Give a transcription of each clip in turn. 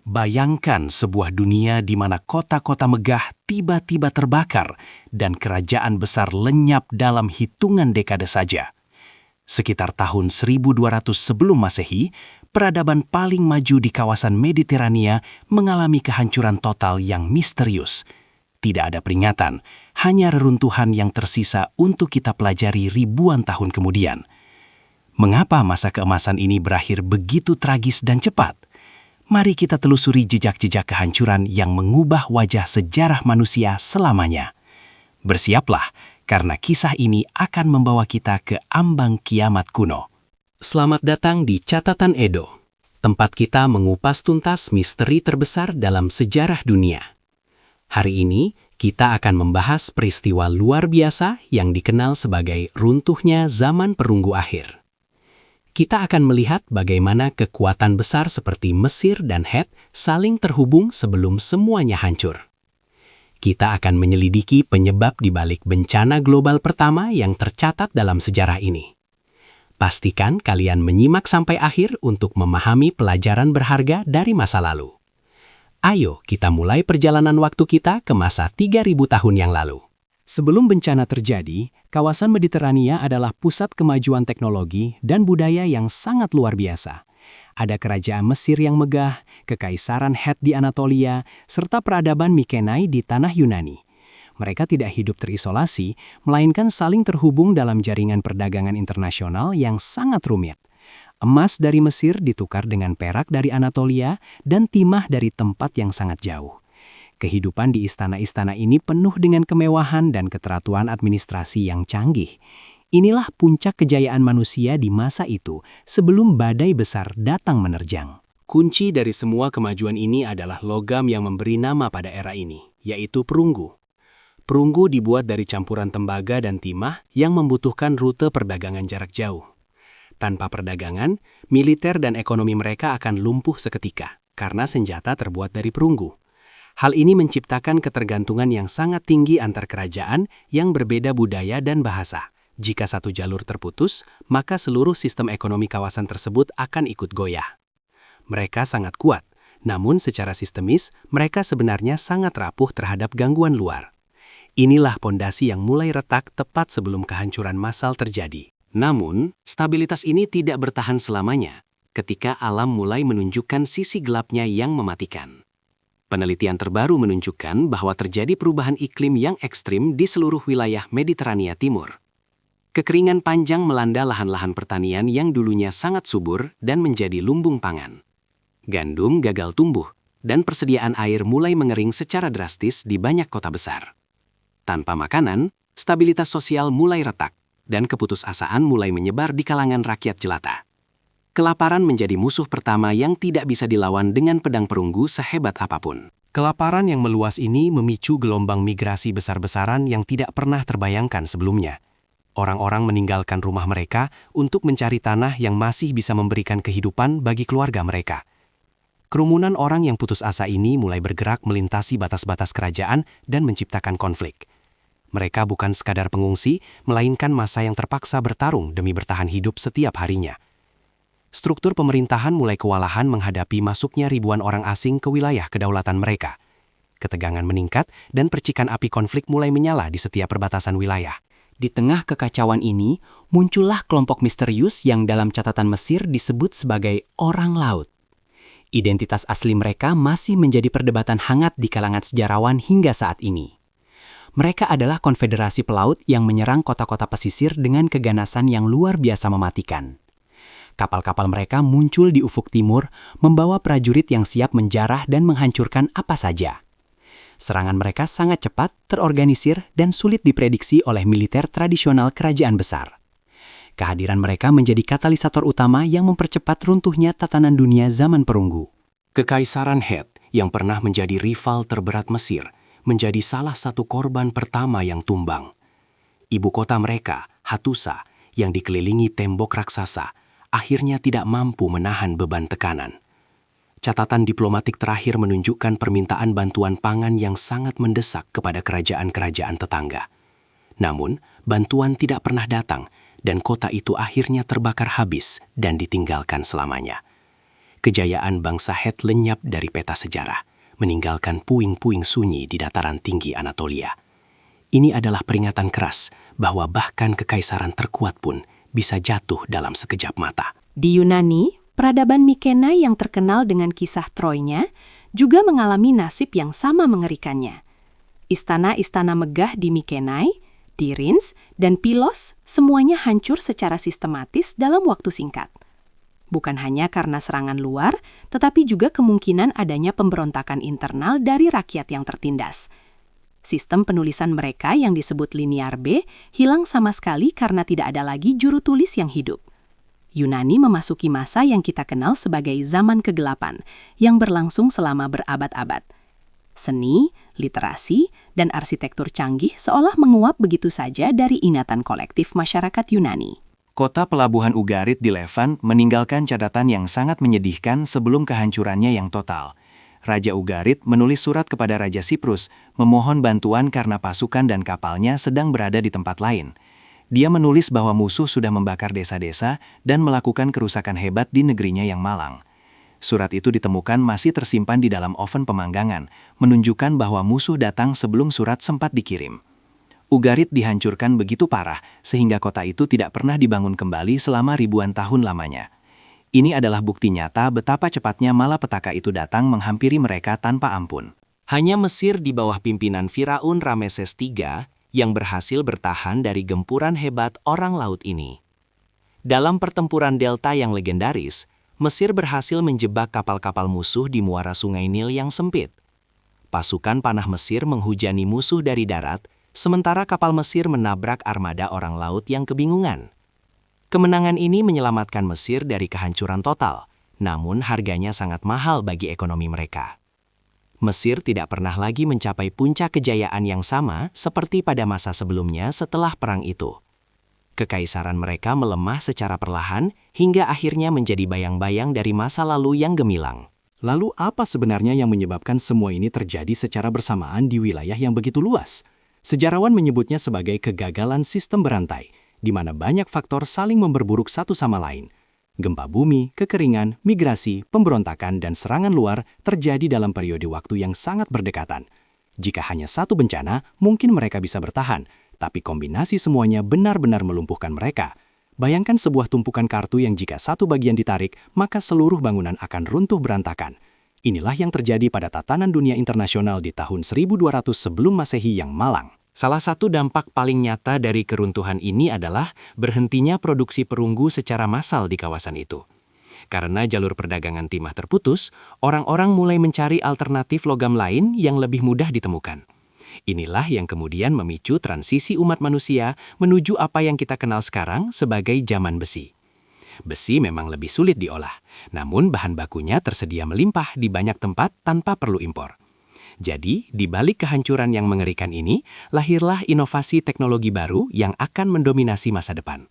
Bayangkan sebuah dunia di mana kota-kota megah tiba-tiba terbakar dan kerajaan besar lenyap dalam hitungan dekade saja. Sekitar tahun 1200 sebelum Masehi, peradaban paling maju di kawasan Mediterania mengalami kehancuran total yang misterius. Tidak ada peringatan, hanya reruntuhan yang tersisa untuk kita pelajari ribuan tahun kemudian. Mengapa masa keemasan ini berakhir begitu tragis dan cepat? Mari kita telusuri jejak-jejak kehancuran yang mengubah wajah sejarah manusia selamanya. Bersiaplah, karena kisah ini akan membawa kita ke ambang kiamat kuno. Selamat datang di Catatan Edo, tempat kita mengupas tuntas misteri terbesar dalam sejarah dunia. Hari ini, kita akan membahas peristiwa luar biasa yang dikenal sebagai runtuhnya zaman perunggu akhir. Kita akan melihat bagaimana kekuatan besar seperti Mesir dan Het saling terhubung sebelum semuanya hancur. Kita akan menyelidiki penyebab di balik bencana global pertama yang tercatat dalam sejarah ini. Pastikan kalian menyimak sampai akhir untuk memahami pelajaran berharga dari masa lalu. Ayo kita mulai perjalanan waktu kita ke masa 3000 tahun yang lalu. Sebelum bencana terjadi, kawasan Mediterania adalah pusat kemajuan teknologi dan budaya yang sangat luar biasa. Ada kerajaan Mesir yang megah, kekaisaran Het di Anatolia, serta peradaban Mikenai di tanah Yunani. Mereka tidak hidup terisolasi, melainkan saling terhubung dalam jaringan perdagangan internasional yang sangat rumit. Emas dari Mesir ditukar dengan perak dari Anatolia dan timah dari tempat yang sangat jauh. Kehidupan di istana-istana ini penuh dengan kemewahan dan keteraturan administrasi yang canggih. Inilah puncak kejayaan manusia di masa itu sebelum badai besar datang menerjang. Kunci dari semua kemajuan ini adalah logam yang memberi nama pada era ini, yaitu perunggu. Perunggu dibuat dari campuran tembaga dan timah yang membutuhkan rute perdagangan jarak jauh. Tanpa perdagangan, militer dan ekonomi mereka akan lumpuh seketika karena senjata terbuat dari perunggu. Hal ini menciptakan ketergantungan yang sangat tinggi antar kerajaan yang berbeda budaya dan bahasa. Jika satu jalur terputus, maka seluruh sistem ekonomi kawasan tersebut akan ikut goyah. Mereka sangat kuat, namun secara sistemis mereka sebenarnya sangat rapuh terhadap gangguan luar. Inilah pondasi yang mulai retak tepat sebelum kehancuran massal terjadi. Namun, stabilitas ini tidak bertahan selamanya ketika alam mulai menunjukkan sisi gelapnya yang mematikan. Penelitian terbaru menunjukkan bahwa terjadi perubahan iklim yang ekstrim di seluruh wilayah Mediterania Timur. Kekeringan panjang melanda lahan-lahan pertanian yang dulunya sangat subur dan menjadi lumbung pangan. Gandum gagal tumbuh, dan persediaan air mulai mengering secara drastis di banyak kota besar. Tanpa makanan, stabilitas sosial mulai retak, dan keputusasaan mulai menyebar di kalangan rakyat jelata. Kelaparan menjadi musuh pertama yang tidak bisa dilawan dengan pedang perunggu sehebat apapun. Kelaparan yang meluas ini memicu gelombang migrasi besar-besaran yang tidak pernah terbayangkan sebelumnya. Orang-orang meninggalkan rumah mereka untuk mencari tanah yang masih bisa memberikan kehidupan bagi keluarga mereka. Kerumunan orang yang putus asa ini mulai bergerak melintasi batas-batas kerajaan dan menciptakan konflik. Mereka bukan sekadar pengungsi, melainkan massa yang terpaksa bertarung demi bertahan hidup setiap harinya. Struktur pemerintahan mulai kewalahan menghadapi masuknya ribuan orang asing ke wilayah kedaulatan mereka. Ketegangan meningkat dan percikan api konflik mulai menyala di setiap perbatasan wilayah. Di tengah kekacauan ini, muncullah kelompok misterius yang dalam catatan Mesir disebut sebagai orang laut. Identitas asli mereka masih menjadi perdebatan hangat di kalangan sejarawan hingga saat ini. Mereka adalah konfederasi pelaut yang menyerang kota-kota pesisir dengan keganasan yang luar biasa mematikan. Kapal-kapal mereka muncul di ufuk timur, membawa prajurit yang siap menjarah dan menghancurkan apa saja. Serangan mereka sangat cepat, terorganisir, dan sulit diprediksi oleh militer tradisional kerajaan besar. Kehadiran mereka menjadi katalisator utama yang mempercepat runtuhnya tatanan dunia zaman perunggu. Kekaisaran Het yang pernah menjadi rival terberat Mesir, menjadi salah satu korban pertama yang tumbang. Ibu kota mereka, Hattusa, yang dikelilingi tembok raksasa, akhirnya tidak mampu menahan beban tekanan. Catatan diplomatik terakhir menunjukkan permintaan bantuan pangan yang sangat mendesak kepada kerajaan-kerajaan tetangga. Namun, bantuan tidak pernah datang dan kota itu akhirnya terbakar habis dan ditinggalkan selamanya. kejayaan bangsa Het lenyap dari peta sejarah, meninggalkan puing-puing sunyi di dataran tinggi Anatolia. Ini adalah peringatan keras bahwa bahkan kekaisaran terkuat pun bisa jatuh dalam sekejap mata. Di Yunani, peradaban Mykenai yang terkenal dengan kisah Troynya juga mengalami nasib yang sama mengerikannya. Istana-istana megah di Mykenai, di Rins, dan Pylos semuanya hancur secara sistematis dalam waktu singkat. Bukan hanya karena serangan luar, tetapi juga kemungkinan adanya pemberontakan internal dari rakyat yang tertindas. Sistem penulisan mereka yang disebut Linear B hilang sama sekali karena tidak ada lagi juru tulis yang hidup. Yunani memasuki masa yang kita kenal sebagai zaman kegelapan, yang berlangsung selama berabad-abad. Seni, literasi, dan arsitektur canggih seolah menguap begitu saja dari ingatan kolektif masyarakat Yunani. Kota pelabuhan Ugarit di Levan meninggalkan catatan yang sangat menyedihkan sebelum kehancurannya yang total. Raja Ugarit menulis surat kepada Raja Siprus, memohon bantuan karena pasukan dan kapalnya sedang berada di tempat lain. Dia menulis bahwa musuh sudah membakar desa-desa dan melakukan kerusakan hebat di negerinya yang malang. Surat itu ditemukan masih tersimpan di dalam oven pemanggangan, menunjukkan bahwa musuh datang sebelum surat sempat dikirim. Ugarit dihancurkan begitu parah sehingga kota itu tidak pernah dibangun kembali selama ribuan tahun lamanya. Ini adalah bukti nyata betapa cepatnya malapetaka itu datang menghampiri mereka tanpa ampun. Hanya Mesir di bawah pimpinan Firaun Rameses III yang berhasil bertahan dari gempuran hebat orang laut ini. Dalam pertempuran Delta yang legendaris, Mesir berhasil menjebak kapal-kapal musuh di muara Sungai Nil yang sempit. Pasukan panah Mesir menghujani musuh dari darat, sementara kapal Mesir menabrak armada orang laut yang kebingungan. Kemenangan ini menyelamatkan Mesir dari kehancuran total, namun harganya sangat mahal bagi ekonomi mereka. Mesir tidak pernah lagi mencapai puncak kejayaan yang sama seperti pada masa sebelumnya setelah perang itu. Kekaisaran mereka melemah secara perlahan hingga akhirnya menjadi bayang-bayang dari masa lalu yang gemilang. Lalu apa sebenarnya yang menyebabkan semua ini terjadi secara bersamaan di wilayah yang begitu luas? Sejarawan menyebutnya sebagai kegagalan sistem berantai, di mana banyak faktor saling memperburuk satu sama lain. Gempa bumi, kekeringan, migrasi, pemberontakan, dan serangan luar terjadi dalam periode waktu yang sangat berdekatan. Jika hanya satu bencana, mungkin mereka bisa bertahan, tapi kombinasi semuanya benar-benar melumpuhkan mereka. Bayangkan sebuah tumpukan kartu yang jika satu bagian ditarik, maka seluruh bangunan akan runtuh berantakan. Inilah yang terjadi pada tatanan dunia internasional di tahun 1200 sebelum Masehi yang malang. Salah satu dampak paling nyata dari keruntuhan ini adalah berhentinya produksi perunggu secara massal di kawasan itu. Karena jalur perdagangan timah terputus, orang-orang mulai mencari alternatif logam lain yang lebih mudah ditemukan. Inilah yang kemudian memicu transisi umat manusia menuju apa yang kita kenal sekarang sebagai zaman besi. Besi memang lebih sulit diolah, namun bahan bakunya tersedia melimpah di banyak tempat tanpa perlu impor. Jadi, di balik kehancuran yang mengerikan ini, lahirlah inovasi teknologi baru yang akan mendominasi masa depan.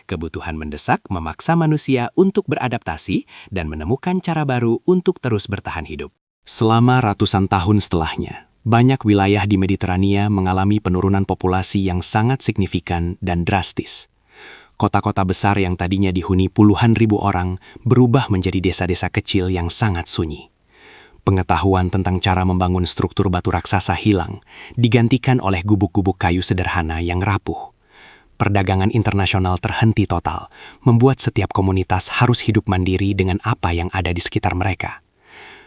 Kebutuhan mendesak memaksa manusia untuk beradaptasi dan menemukan cara baru untuk terus bertahan hidup. Selama ratusan tahun setelahnya, banyak wilayah di Mediterania mengalami penurunan populasi yang sangat signifikan dan drastis. Kota-kota besar yang tadinya dihuni puluhan ribu orang berubah menjadi desa-desa kecil yang sangat sunyi. Pengetahuan tentang cara membangun struktur batu raksasa hilang, digantikan oleh gubuk-gubuk kayu sederhana yang rapuh. Perdagangan internasional terhenti total, membuat setiap komunitas harus hidup mandiri dengan apa yang ada di sekitar mereka.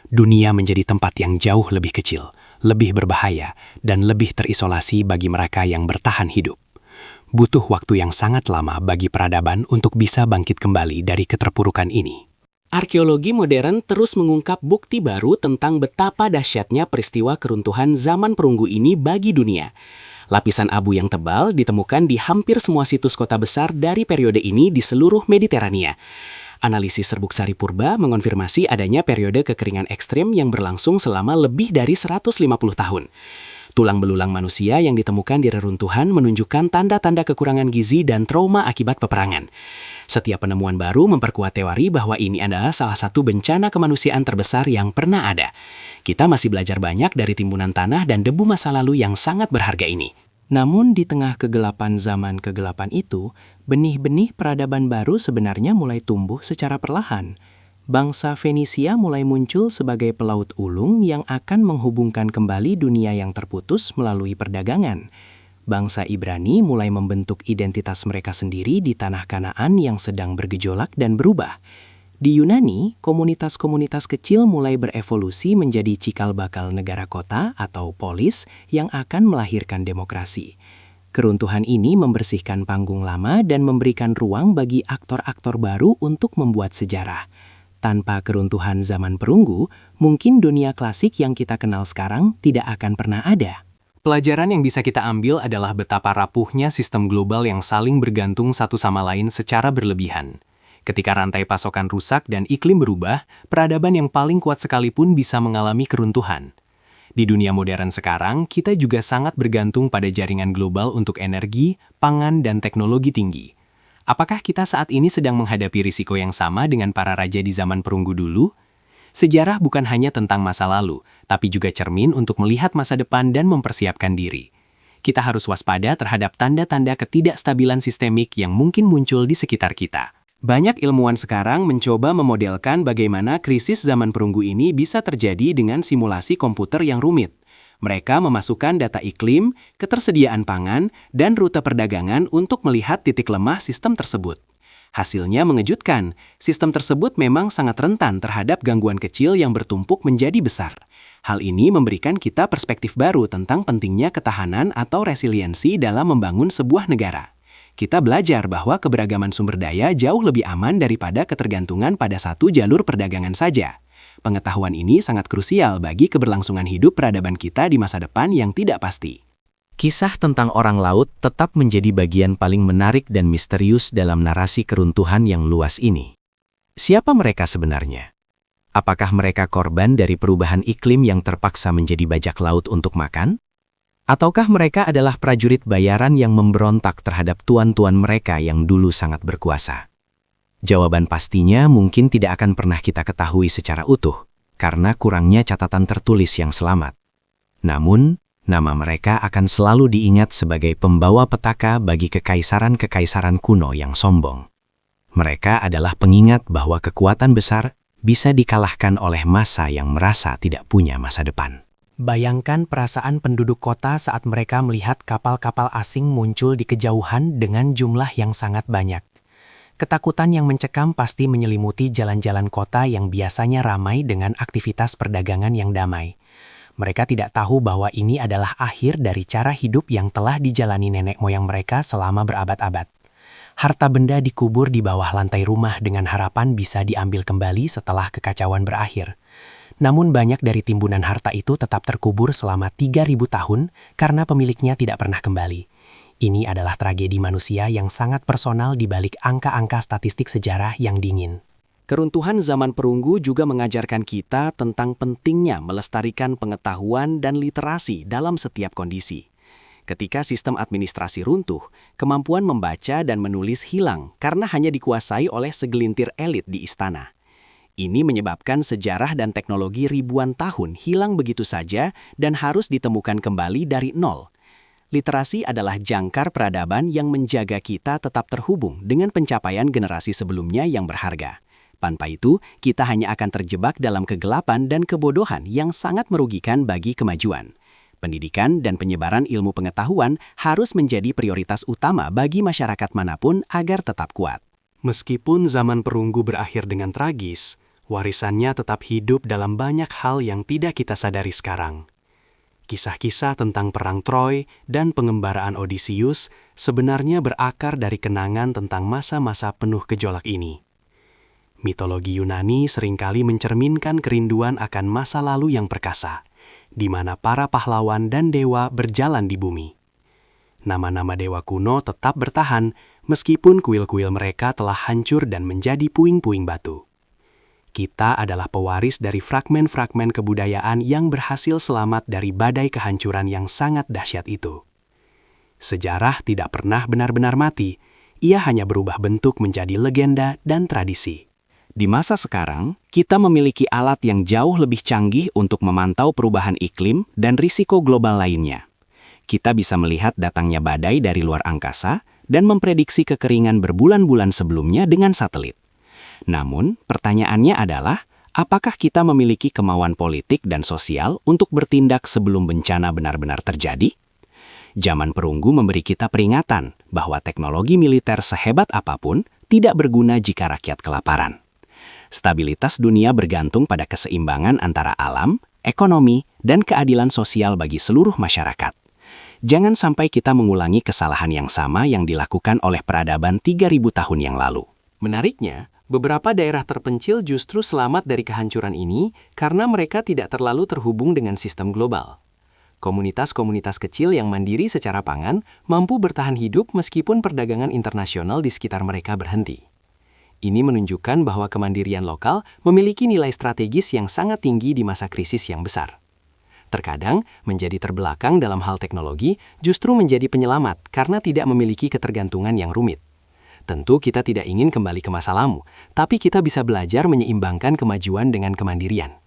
Dunia menjadi tempat yang jauh lebih kecil, lebih berbahaya, dan lebih terisolasi bagi mereka yang bertahan hidup. Butuh waktu yang sangat lama bagi peradaban untuk bisa bangkit kembali dari keterpurukan ini. Arkeologi modern terus mengungkap bukti baru tentang betapa dahsyatnya peristiwa keruntuhan zaman perunggu ini bagi dunia. Lapisan abu yang tebal ditemukan di hampir semua situs kota besar dari periode ini di seluruh Mediterania. Analisis serbuk sari purba mengonfirmasi adanya periode kekeringan ekstrem yang berlangsung selama lebih dari 150 tahun. Tulang belulang manusia yang ditemukan di reruntuhan menunjukkan tanda-tanda kekurangan gizi dan trauma akibat peperangan. Setiap penemuan baru memperkuat teori bahwa ini adalah salah satu bencana kemanusiaan terbesar yang pernah ada. Kita masih belajar banyak dari timbunan tanah dan debu masa lalu yang sangat berharga ini. Namun di tengah kegelapan zaman kegelapan itu, benih-benih peradaban baru sebenarnya mulai tumbuh secara perlahan. bangsa Fenisia mulai muncul sebagai pelaut ulung yang akan menghubungkan kembali dunia yang terputus melalui perdagangan. Bangsa Ibrani mulai membentuk identitas mereka sendiri di tanah Kanaan yang sedang bergejolak dan berubah. Di Yunani, komunitas-komunitas kecil mulai berevolusi menjadi cikal bakal negara kota atau polis yang akan melahirkan demokrasi. Keruntuhan ini membersihkan panggung lama dan memberikan ruang bagi aktor-aktor baru untuk membuat sejarah. Tanpa keruntuhan zaman perunggu, mungkin dunia klasik yang kita kenal sekarang tidak akan pernah ada. Pelajaran yang bisa kita ambil adalah betapa rapuhnya sistem global yang saling bergantung satu sama lain secara berlebihan. Ketika rantai pasokan rusak dan iklim berubah, peradaban yang paling kuat sekalipun bisa mengalami keruntuhan. Di dunia modern sekarang, kita juga sangat bergantung pada jaringan global untuk energi, pangan, dan teknologi tinggi. Apakah kita saat ini sedang menghadapi risiko yang sama dengan para raja di zaman perunggu dulu? Sejarah bukan hanya tentang masa lalu, tapi juga cermin untuk melihat masa depan dan mempersiapkan diri. Kita harus waspada terhadap tanda-tanda ketidakstabilan sistemik yang mungkin muncul di sekitar kita. Banyak ilmuwan sekarang mencoba memodelkan bagaimana krisis zaman perunggu ini bisa terjadi dengan simulasi komputer yang rumit. Mereka memasukkan data iklim, ketersediaan pangan, dan rute perdagangan untuk melihat titik lemah sistem tersebut. Hasilnya mengejutkan, sistem tersebut memang sangat rentan terhadap gangguan kecil yang bertumpuk menjadi besar. Hal ini memberikan kita perspektif baru tentang pentingnya ketahanan atau resiliensi dalam membangun sebuah negara. Kita belajar bahwa keberagaman sumber daya jauh lebih aman daripada ketergantungan pada satu jalur perdagangan saja. Pengetahuan ini sangat krusial bagi keberlangsungan hidup peradaban kita di masa depan yang tidak pasti. Kisah tentang orang laut tetap menjadi bagian paling menarik dan misterius dalam narasi keruntuhan yang luas ini. Siapa mereka sebenarnya? Apakah mereka korban dari perubahan iklim yang terpaksa menjadi bajak laut untuk makan? Ataukah mereka adalah prajurit bayaran yang memberontak terhadap tuan-tuan mereka yang dulu sangat berkuasa? Jawaban pastinya mungkin tidak akan pernah kita ketahui secara utuh, karena kurangnya catatan tertulis yang selamat. Namun, nama mereka akan selalu diingat sebagai pembawa petaka bagi kekaisaran-kekaisaran kuno yang sombong. Mereka adalah pengingat bahwa kekuatan besar bisa dikalahkan oleh massa yang merasa tidak punya masa depan. Bayangkan perasaan penduduk kota saat mereka melihat kapal-kapal asing muncul di kejauhan dengan jumlah yang sangat banyak. Ketakutan yang mencekam pasti menyelimuti jalan-jalan kota yang biasanya ramai dengan aktivitas perdagangan yang damai. Mereka tidak tahu bahwa ini adalah akhir dari cara hidup yang telah dijalani nenek moyang mereka selama berabad-abad. Harta benda dikubur di bawah lantai rumah dengan harapan bisa diambil kembali setelah kekacauan berakhir. Namun banyak dari timbunan harta itu tetap terkubur selama 3.000 tahun karena pemiliknya tidak pernah kembali. Ini adalah tragedi manusia yang sangat personal di balik angka-angka statistik sejarah yang dingin. Keruntuhan zaman perunggu juga mengajarkan kita tentang pentingnya melestarikan pengetahuan dan literasi dalam setiap kondisi. Ketika sistem administrasi runtuh, kemampuan membaca dan menulis hilang karena hanya dikuasai oleh segelintir elit di istana. Ini menyebabkan sejarah dan teknologi ribuan tahun hilang begitu saja dan harus ditemukan kembali dari nol. Literasi adalah jangkar peradaban yang menjaga kita tetap terhubung dengan pencapaian generasi sebelumnya yang berharga. Tanpa itu, kita hanya akan terjebak dalam kegelapan dan kebodohan yang sangat merugikan bagi kemajuan. Pendidikan dan penyebaran ilmu pengetahuan harus menjadi prioritas utama bagi masyarakat manapun agar tetap kuat. Meskipun zaman perunggu berakhir dengan tragis, warisannya tetap hidup dalam banyak hal yang tidak kita sadari sekarang. Kisah-kisah tentang perang Troy dan pengembaraan Odysseus sebenarnya berakar dari kenangan tentang masa-masa penuh gejolak ini. Mitologi Yunani seringkali mencerminkan kerinduan akan masa lalu yang perkasa, di mana para pahlawan dan dewa berjalan di bumi. Nama-nama dewa kuno tetap bertahan meskipun kuil-kuil mereka telah hancur dan menjadi puing-puing batu. Kita adalah pewaris dari fragmen-fragmen kebudayaan yang berhasil selamat dari badai kehancuran yang sangat dahsyat itu. Sejarah tidak pernah benar-benar mati, ia hanya berubah bentuk menjadi legenda dan tradisi. Di masa sekarang, kita memiliki alat yang jauh lebih canggih untuk memantau perubahan iklim dan risiko global lainnya. Kita bisa melihat datangnya badai dari luar angkasa dan memprediksi kekeringan berbulan-bulan sebelumnya dengan satelit. Namun, pertanyaannya adalah, apakah kita memiliki kemauan politik dan sosial untuk bertindak sebelum bencana benar-benar terjadi? Zaman perunggu memberi kita peringatan bahwa teknologi militer sehebat apapun tidak berguna jika rakyat kelaparan. Stabilitas dunia bergantung pada keseimbangan antara alam, ekonomi, dan keadilan sosial bagi seluruh masyarakat. Jangan sampai kita mengulangi kesalahan yang sama yang dilakukan oleh peradaban 3.000 tahun yang lalu. Menariknya, beberapa daerah terpencil justru selamat dari kehancuran ini karena mereka tidak terlalu terhubung dengan sistem global. Komunitas-komunitas kecil yang mandiri secara pangan mampu bertahan hidup meskipun perdagangan internasional di sekitar mereka berhenti. Ini menunjukkan bahwa kemandirian lokal memiliki nilai strategis yang sangat tinggi di masa krisis yang besar. Terkadang, menjadi terbelakang dalam hal teknologi justru menjadi penyelamat karena tidak memiliki ketergantungan yang rumit. Tentu kita tidak ingin kembali ke masa lalu, tapi kita bisa belajar menyeimbangkan kemajuan dengan kemandirian.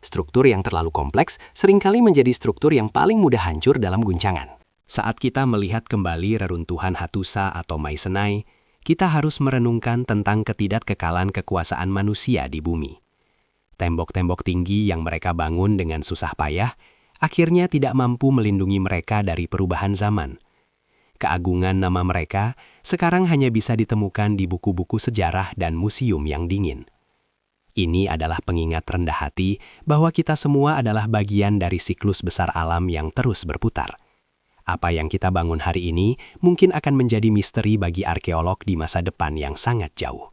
Struktur yang terlalu kompleks seringkali menjadi struktur yang paling mudah hancur dalam guncangan. Saat kita melihat kembali reruntuhan Hattusa atau Mycenae, kita harus merenungkan tentang ketidakkekalan kekuasaan manusia di bumi. Tembok-tembok tinggi yang mereka bangun dengan susah payah akhirnya tidak mampu melindungi mereka dari perubahan zaman. Keagungan nama mereka sekarang hanya bisa ditemukan di buku-buku sejarah dan museum yang dingin. Ini adalah pengingat rendah hati bahwa kita semua adalah bagian dari siklus besar alam yang terus berputar. Apa yang kita bangun hari ini mungkin akan menjadi misteri bagi arkeolog di masa depan yang sangat jauh.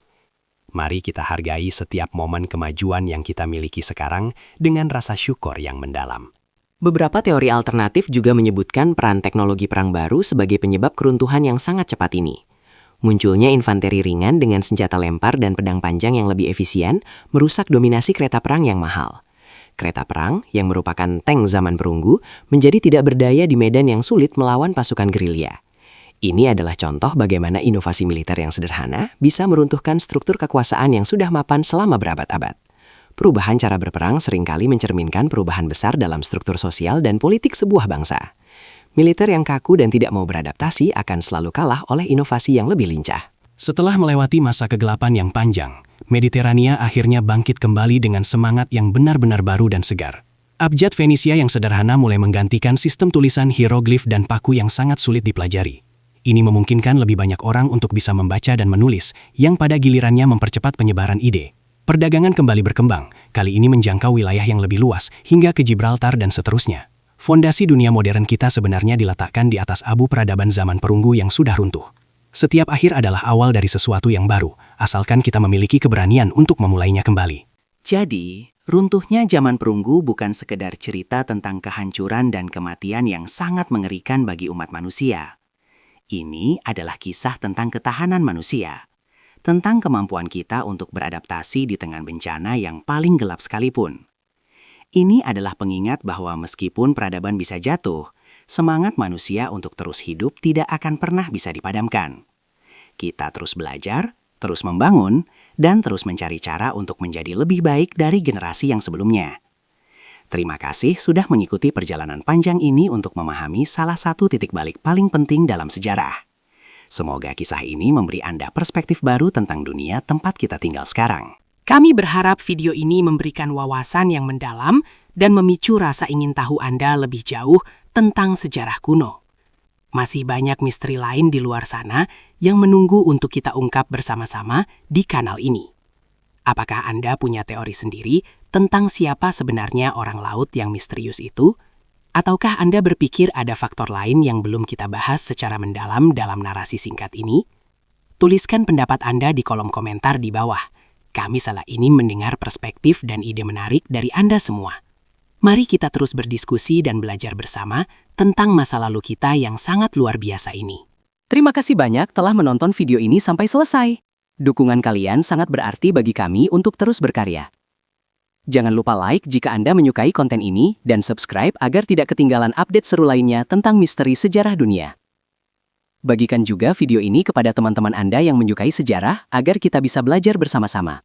Mari kita hargai setiap momen kemajuan yang kita miliki sekarang dengan rasa syukur yang mendalam. Beberapa teori alternatif juga menyebutkan peran teknologi perang baru sebagai penyebab keruntuhan yang sangat cepat ini. Munculnya infanteri ringan dengan senjata lempar dan pedang panjang yang lebih efisien merusak dominasi kereta perang yang mahal. Kereta perang, yang merupakan tank zaman perunggu, menjadi tidak berdaya di medan yang sulit melawan pasukan gerilya. Ini adalah contoh bagaimana inovasi militer yang sederhana bisa meruntuhkan struktur kekuasaan yang sudah mapan selama berabad-abad. Perubahan cara berperang seringkali mencerminkan perubahan besar dalam struktur sosial dan politik sebuah bangsa. Militer yang kaku dan tidak mau beradaptasi akan selalu kalah oleh inovasi yang lebih lincah. Setelah melewati masa kegelapan yang panjang, Mediterania akhirnya bangkit kembali dengan semangat yang benar-benar baru dan segar. Abjad Fenisia yang sederhana mulai menggantikan sistem tulisan hieroglif dan paku yang sangat sulit dipelajari. Ini memungkinkan lebih banyak orang untuk bisa membaca dan menulis, yang pada gilirannya mempercepat penyebaran ide. Perdagangan kembali berkembang, kali ini menjangkau wilayah yang lebih luas, hingga ke Gibraltar dan seterusnya. Fondasi dunia modern kita sebenarnya diletakkan di atas abu peradaban zaman perunggu yang sudah runtuh. Setiap akhir adalah awal dari sesuatu yang baru, asalkan kita memiliki keberanian untuk memulainya kembali. Jadi, runtuhnya zaman perunggu bukan sekedar cerita tentang kehancuran dan kematian yang sangat mengerikan bagi umat manusia. Ini adalah kisah tentang ketahanan manusia, tentang kemampuan kita untuk beradaptasi di tengah bencana yang paling gelap sekalipun. Ini adalah pengingat bahwa meskipun peradaban bisa jatuh, semangat manusia untuk terus hidup tidak akan pernah bisa dipadamkan. Kita terus belajar, terus membangun, dan terus mencari cara untuk menjadi lebih baik dari generasi yang sebelumnya. Terima kasih sudah mengikuti perjalanan panjang ini untuk memahami salah satu titik balik paling penting dalam sejarah. Semoga kisah ini memberi Anda perspektif baru tentang dunia tempat kita tinggal sekarang. Kami berharap video ini memberikan wawasan yang mendalam dan memicu rasa ingin tahu Anda lebih jauh tentang sejarah kuno. Masih banyak misteri lain di luar sana yang menunggu untuk kita ungkap bersama-sama di kanal ini. Apakah Anda punya teori sendiri tentang siapa sebenarnya orang laut yang misterius itu? Ataukah Anda berpikir ada faktor lain yang belum kita bahas secara mendalam dalam narasi singkat ini? Tuliskan pendapat Anda di kolom komentar di bawah. Kami salah ini mendengar perspektif dan ide menarik dari Anda semua. Mari kita terus berdiskusi dan belajar bersama tentang masa lalu kita yang sangat luar biasa ini. Terima kasih banyak telah menonton video ini sampai selesai. Dukungan kalian sangat berarti bagi kami untuk terus berkarya. Jangan lupa like jika Anda menyukai konten ini dan subscribe agar tidak ketinggalan update seru lainnya tentang misteri sejarah dunia. Bagikan juga video ini kepada teman-teman Anda yang menyukai sejarah agar kita bisa belajar bersama-sama.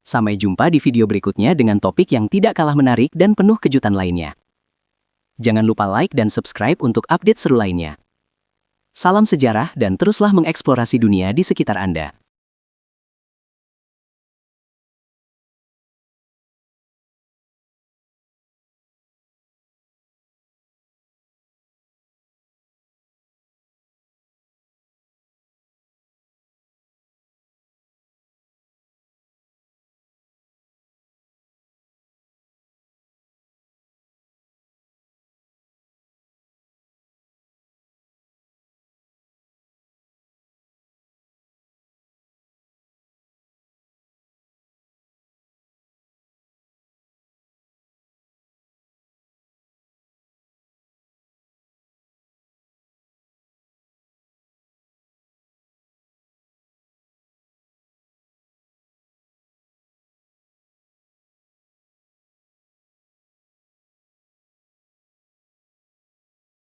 Sampai jumpa di video berikutnya dengan topik yang tidak kalah menarik dan penuh kejutan lainnya. Jangan lupa like dan subscribe untuk update seru lainnya. Salam sejarah dan teruslah mengeksplorasi dunia di sekitar Anda.